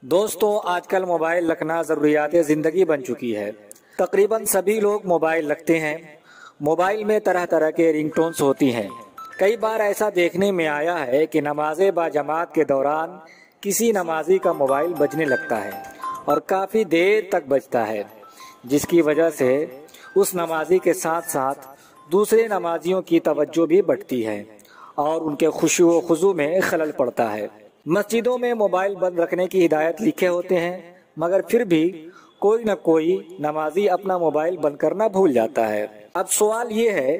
دوستوں آج کل موبائل رکھنا ضروریات زندگی بن چکی ہے۔ تقریباً سبھی لوگ موبائل رکھتے ہیں۔ موبائل میں طرح طرح کے رنگ ٹونز ہوتی ہیں۔ کئی بار ایسا دیکھنے میں آیا ہے کہ نماز با جماعت کے دوران کسی نمازی کا موبائل بجنے لگتا ہے اور کافی دیر تک بجتا ہے، جس کی وجہ سے اس نمازی کے ساتھ ساتھ دوسرے نمازیوں کی توجہ بھی بڑھتی ہے اور ان کے خشوع و خضوع میں خلل پڑتا ہے۔ مسجدوں میں موبائل بند رکھنے کی ہدایت لکھے ہوتے ہیں، مگر پھر بھی کوئی نہ کوئی نمازی اپنا موبائل بند کرنا بھول جاتا ہے۔ اب سوال یہ ہے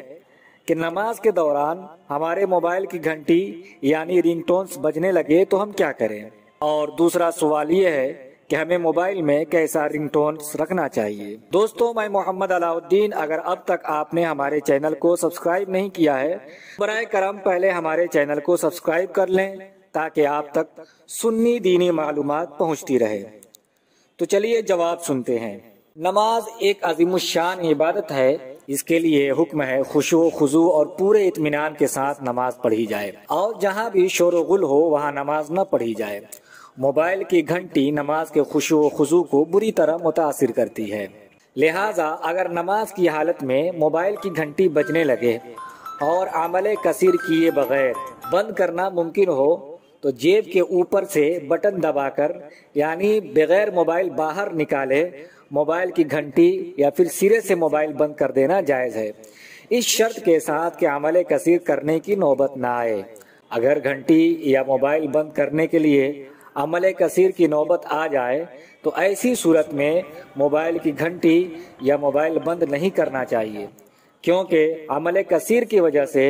کہ نماز کے دوران ہمارے موبائل کی گھنٹی یعنی رنگ ٹونز بجنے لگے تو ہم کیا کریں؟ اور دوسرا سوال یہ ہے کہ ہمیں موبائل میں کیسا رنگ ٹونز رکھنا چاہیے؟ دوستوں میں محمد علاء الدین، اگر اب تک آپ نے ہمارے چینل کو سبسکرائب نہیں کیا ہے، برائے کرم پہلے ہمارے چینل کو سبسکرائب کر لیں تاکہ آپ تک سنی دینی معلومات پہنچتی رہے۔ تو چلیے جواب سنتے ہیں۔ نماز ایک عظیم الشان عبادت ہے۔ اس کے لیے حکم ہے خشوع و خضوع اور پورے اطمینان کے ساتھ نماز پڑھی جائے، اور جہاں بھی شور و غل ہو وہاں نماز نہ پڑھی جائے۔ موبائل کی گھنٹی نماز کے خشوع و خضوع کو بری طرح متاثر کرتی ہے، لہٰذا اگر نماز کی حالت میں موبائل کی گھنٹی بجنے لگے اور عمل کثیر کیے بغیر بند کرنا ممکن ہو تو جیب کے اوپر سے بٹن دبا کر یعنی بغیر موبائل باہر نکالے موبائل کی گھنٹی یا پھر سرے سے موبائل بند کر دینا جائز ہے، اس شرط کے ساتھ کہ عمل کثیر کرنے کی نوبت نہ آئے۔ اگر گھنٹی یا موبائل بند کرنے کے لیے عمل کثیر کی نوبت آ جائے تو ایسی صورت میں موبائل کی گھنٹی یا موبائل بند نہیں کرنا چاہیے، کیونکہ عمل کثیر کی وجہ سے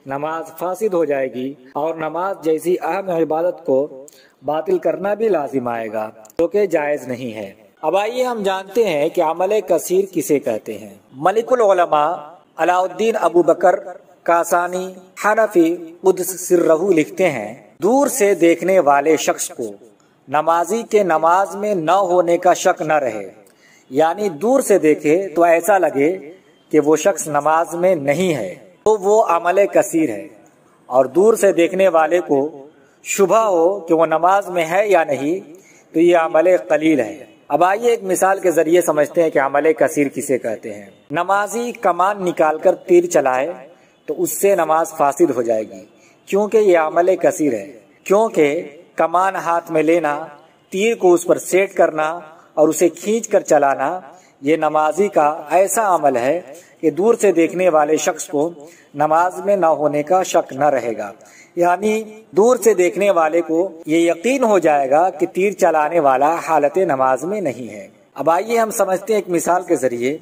نماز فاسد ہو جائے گی اور نماز جیسی اہم عبادت کو باطل کرنا بھی لازم آئے گا، جو کہ جائز نہیں ہے۔ اب آئیے ہم جانتے ہیں کہ عمل کثیر کسے کہتے ہیں۔ ملک العلماء علاء الدین ابو بکر کاسانی حنفی قدس سرہ لکھتے ہیں، دور سے دیکھنے والے شخص کو نمازی کے نماز میں نہ ہونے کا شک نہ رہے، یعنی دور سے دیکھے تو ایسا لگے کہ وہ شخص نماز میں نہیں ہے تو وہ عمل کثیر ہے، اور دور سے دیکھنے والے کو شبہ ہو کہ وہ نماز میں ہے یا نہیں تو یہ عمل قلیل ہے۔ اب آئیے ایک مثال کے ذریعے سمجھتے ہیں کہ عمل کثیر کسے کہتے ہیں۔ نمازی کمان نکال کر تیر چلائے تو اس سے نماز فاسد ہو جائے گی، کیونکہ یہ عمل کثیر ہے، کیونکہ کمان ہاتھ میں لینا، تیر کو اس پر سیٹ کرنا اور اسے کھینچ کر چلانا یہ نمازی کا ایسا عمل ہے کہ دور سے دیکھنے والے شخص کو نماز میں نہ ہونے کا شک نہ رہے گا، یعنی دور سے دیکھنے والے کو یہ یقین ہو جائے گا کہ تیر چلانے والا حالت نماز میں نہیں ہے۔ اب آئیے ہم سمجھتے ہیں ایک مثال کے ذریعے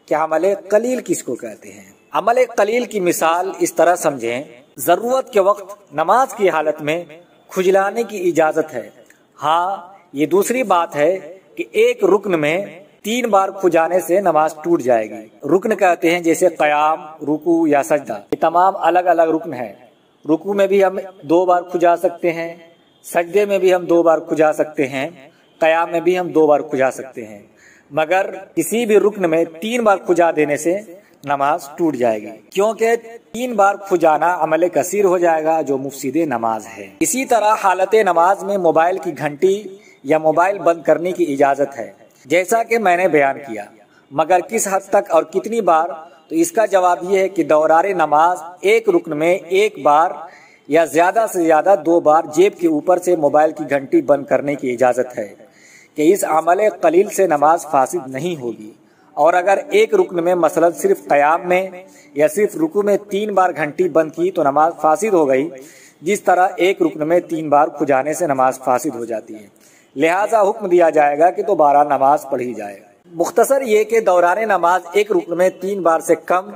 کہ عمل قلیل کس کو کہتے ہیں۔ عمل قلیل کی مثال اس طرح سمجھیں، ضرورت کے وقت نماز کی حالت میں کھجلانے کی اجازت ہے۔ ہاں، یہ دوسری بات ہے کہ ایک رکن میں 3 بار کھجانے سے نماز ٹوٹ جائے گی۔ رکن کہتے ہیں جیسے قیام، رکوع یا سجدہ، یہ تمام الگ الگ رکن ہیں۔ رکوع میں بھی ہم 2 بار کھجا سکتے ہیں، سجدے میں بھی ہم 2 بار کھجا سکتے ہیں، قیام میں بھی ہم 2 بار کھجا سکتے ہیں، مگر کسی بھی رکن میں 3 بار کھجا دینے سے نماز ٹوٹ جائے گی، کیونکہ 3 بار کھجانا عمل کثیر ہو جائے گا جو مفسد نماز ہے۔ اسی طرح حالت نماز میں موبائل کی گھنٹی یا موبائل بند کرنے کی اجازت ہے، جیسا کہ میں نے بیان کیا، مگر کس حد تک اور کتنی بار؟ تو اس کا جواب یہ ہے کہ دوران نماز ایک رکن میں 1 بار یا زیادہ سے زیادہ 2 بار جیب کے اوپر سے موبائل کی گھنٹی بند کرنے کی اجازت ہے، کہ اس عمل قلیل سے نماز فاسد نہیں ہوگی۔ اور اگر ایک رکن میں مثلا صرف قیام میں یا صرف رکوع میں 3 بار گھنٹی بند کی تو نماز فاسد ہو گئی، جس طرح ایک رکن میں 3 بار کھجانے سے نماز فاسد ہو جاتی ہے، لہٰذا حکم دیا جائے گا کہ دوبارہ نماز پڑھی جائے۔ مختصر یہ کہ دوران نماز ایک رکن میں 3 بار سے کم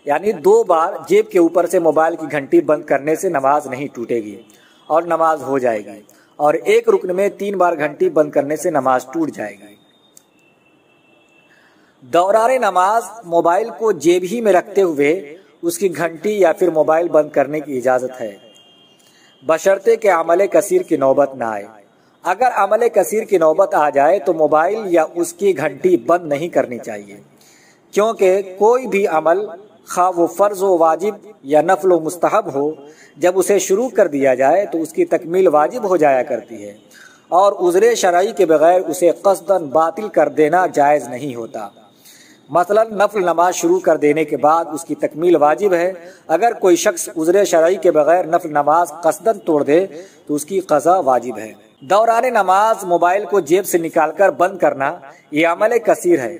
یعنی 2 بار جیب کے اوپر سے موبائل کی گھنٹی بند کرنے سے نماز نہیں ٹوٹے گی اور نماز ہو جائے گی، اور ایک رکن میں 3 بار گھنٹی بند کرنے سے نماز ٹوٹ جائے گی۔ دوران نماز موبائل کو جیب ہی میں رکھتے ہوئے اس کی گھنٹی یا پھر موبائل بند کرنے کی اجازت ہے، بشرطے کہ عمل کثیر کی نوبت نہ آئے۔ اگر عمل کثیر کی نوبت آ جائے تو موبائل یا اس کی گھنٹی بند نہیں کرنی چاہیے، کیونکہ کوئی بھی عمل خواہ وہ فرض و واجب یا نفل و مستحب ہو، جب اسے شروع کر دیا جائے تو اس کی تکمیل واجب ہو جایا کرتی ہے، اور عذر شرعی کے بغیر اسے قصداً باطل کر دینا جائز نہیں ہوتا۔ مثلا نفل نماز شروع کر دینے کے بعد اس کی تکمیل واجب ہے۔ اگر کوئی شخص عذر شرعی کے بغیر نفل نماز قصداً توڑ دے تو اس کی قضا واجب ہے۔ دوران نماز موبائل کو جیب سے نکال کر بند کرنا یہ عمل کثیر ہے،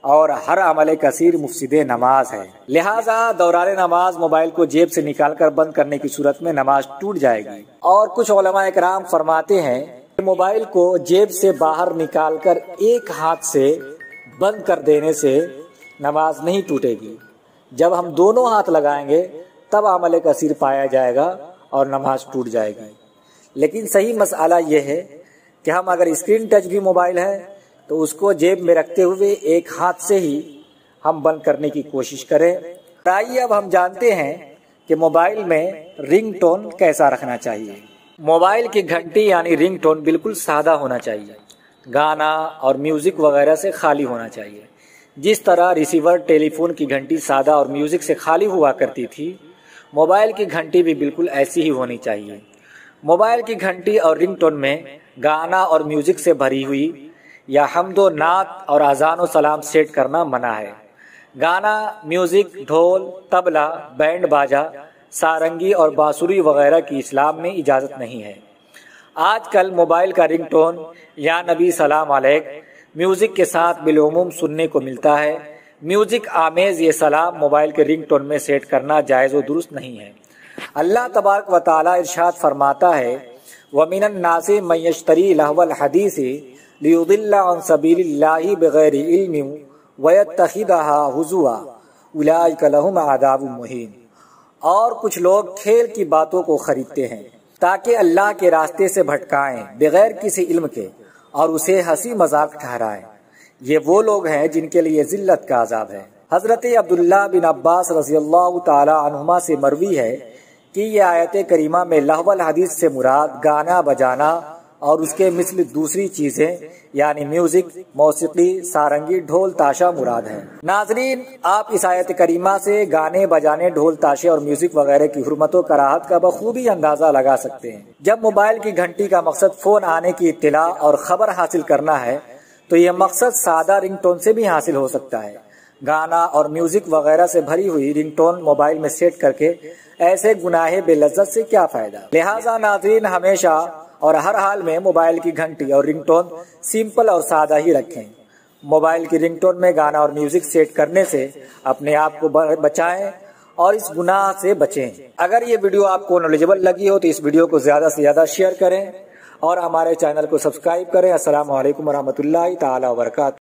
اور ہر عمل کثیر مفسد نماز ہے، لہذا دوران نماز موبائل کو جیب سے نکال کر بند کرنے کی صورت میں نماز ٹوٹ جائے گی۔ اور کچھ علماء اکرام فرماتے ہیں کہ موبائل کو جیب سے باہر نکال کر ایک ہاتھ سے بند کر دینے سے نماز نہیں ٹوٹے گی، جب ہم دونوں ہاتھ لگائیں گے تب عمل کثیر پایا جائے گا اور نماز ٹوٹ جائے گی۔ لیکن صحیح مسئلہ یہ ہے کہ ہم اگر اسکرین ٹچ بھی موبائل ہے تو اس کو جیب میں رکھتے ہوئے ایک ہاتھ سے ہی ہم بند کرنے کی کوشش کریں۔ آئیے اب ہم جانتے ہیں کہ موبائل میں رنگ ٹون کیسا رکھنا چاہیے۔ موبائل کی گھنٹی یعنی رنگ ٹون بالکل سادہ ہونا چاہیے، گانا اور میوزک وغیرہ سے خالی ہونا چاہیے۔ جس طرح ریسیور ٹیلی فون کی گھنٹی سادہ اور میوزک سے خالی ہوا کرتی تھی، موبائل کی گھنٹی بھی بالکل ایسی ہی ہونی چاہیے۔ موبائل کی گھنٹی اور رنگ ٹون میں گانا اور میوزک سے بھری ہوئی یا حمد و نعت اور اذان و سلام سیٹ کرنا منع ہے۔ گانا، میوزک، ڈھول، طبلہ، بینڈ باجا، سارنگی اور بانسری وغیرہ کی اسلام میں اجازت نہیں ہے۔ آج کل موبائل کا رنگ ٹون یا نبی سلام علیک میوزک کے ساتھ بالعموم سننے کو ملتا ہے۔ میوزک آمیز یہ سلام موبائل کے رنگ ٹون میں سیٹ کرنا جائز و درست نہیں ہے۔ اللہ تبارک و تعالی ارشاد فرماتا ہے وَمِنَ النَّاسِ مَن يَشْتَرِي لَهْوَ الْحَدِيثِ لِيُضِلَّ عَن سَبِيلِ اللَّهِ بِغَيْرِ عِلْمٍ وَيَتَّخِذَهَا هُزُوًا أُولَٰئِكَ لَهُمْ عَذَابٌ مُّهِينٌ۔ اور کچھ لوگ کھیل کی باتوں کو خریدتے ہیں تاکہ اللہ کے راستے سے بھٹکائیں بغیر کسی علم کے اور اسے ہنسی مذاق ٹھہرائیں۔ یہ وہ لوگ ہیں جن کے لیے ذلت کا عذاب ہے۔ حضرت عبداللہ بن عباس رضی اللہ تعالی عنہما سے مروی ہے کہ یہ آیت کریمہ میں لہو الحدیث سے مراد گانا بجانا اور اس کے مثل دوسری چیزیں یعنی میوزک، موسیقی، سارنگی، ڈھول تاشا مراد ہیں۔ ناظرین، آپ اس آیت کریمہ سے گانے بجانے، ڈھول تاشے اور میوزک وغیرہ کی حرمت و کراہت کا بخوبی اندازہ لگا سکتے ہیں۔ جب موبائل کی گھنٹی کا مقصد فون آنے کی اطلاع اور خبر حاصل کرنا ہے تو یہ مقصد سادہ رنگ ٹون سے بھی حاصل ہو سکتا ہے۔ گانا اور میوزک وغیرہ سے بھری ہوئی رنگ ٹون موبائل میں سیٹ کر کے ایسے گناہ بے لذت سے کیا فائدہ۔ لہٰذا ناظرین، ہمیشہ اور ہر حال میں موبائل کی گھنٹی اور رنگ ٹون سمپل اور سادہ ہی رکھیں۔ موبائل کی رنگ ٹون میں گانا اور میوزک سیٹ کرنے سے اپنے آپ کو بچائیں اور اس گناہ سے بچیں۔ اگر یہ ویڈیو آپ کو نالجبل لگی ہو تو اس ویڈیو کو زیادہ سے زیادہ شیئر کریں اور ہمارے چینل کو سبسکرائب کریں۔ السلام علیکم ورحمۃ اللہ تعالی وبرکاتہ۔